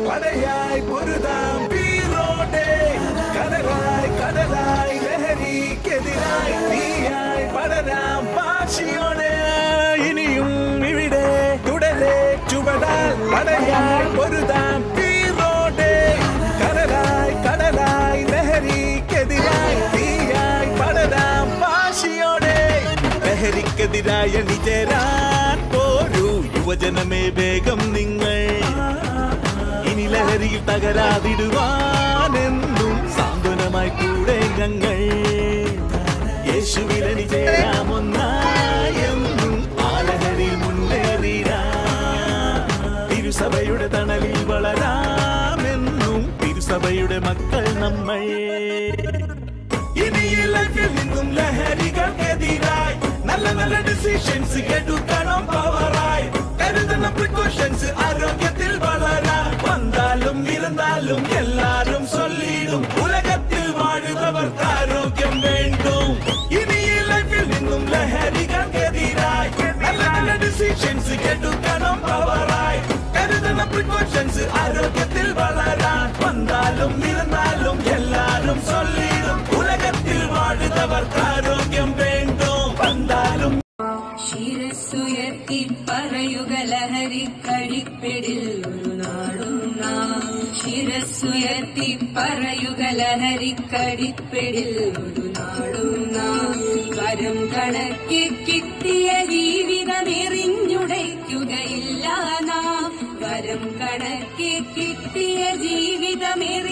പടയായി പൊരുതാം വീറോടെ കടലായി കടലായി ലഹരിക്കെതിരായി തീയായി പടരാം വാശിയോടെ ഇനിയും ഇവിടെ തുടരെ ചുവടാൽ പടയായി പൊരുതാം വീറോടെ കടലായി കടലായി ലഹരിക്കെതിരായി തീയായി പടരാം വാശിയോടെ ലഹരിക്കെതിരായ നിജരാൻ പോരൂ യുവജനമേ വേഗം നിങ്ങൾ ലഹരിയിൽ തകരാതിടുവാനെന്നും സാന്ത്വനമായി കൂടെ ഞങ്ങൾ യേശുവിലണി ചേരാമൊന്നായെന്നും ആ ലഹരിയിൽ മുന്നേറിടാം തിരുസഭയുടെ തണലിൽ വളരാമെന്നും തിരുസഭയുടെ മക്കൾ നമ്മൾ ഇനി ഈ ലൈഫിൽ നിന്നും ലഹരികൾക്കെതിരായി നല്ല നല്ല ഡിസിഷൻസ് എടുക്കണം പവറായി കരുതണം പ്രിക്കോഷൻസ് ആരോഗ്യത്തിൽ വളരാൻ വന്നാലും ഇരുന്നാലും എല്ലാരും ചൊല്ലിടും ഉലകത്തിൽ വാഴുന്നവർക്ക് ആരോഗ്യം വേണ്ടും ഇനി ഈ ലൈഫിൽ നിന്നും ലഹരികൾക്കെതിരായി നല്ല നല്ല ഡിസിഷൻസ് എടുക്കണം പവറായി കരുതണം പ്രിക്കോഷൻസ് ആരോഗ്യത്തിൽ വളരാൻ വന്നാലും ഇരുന്നാലും എല്ലാരും ചൊല്ലിടും ഉലകത്തിൽ വാഴുന്നവർക്ക് ആരോഗ്യം വേണ്ടും വന്നാലും ശിരസ്സുയർത്തി പറയുക ലഹരിക്കടിപ്പിടിൽ ഒരു നാടും നാം ശിരസ്സുയർത്തി പറയുക ലഹരിക്കടിപ്പിടിൽ ഒരു നാടും നാം വരം കണക്കി കിട്ടിയ ജീവിതമെറിഞ്ഞുടയ്ക്കുകയില്ല നാം വരം കണക്കി കിട്ടിയ ജീവിതമെറി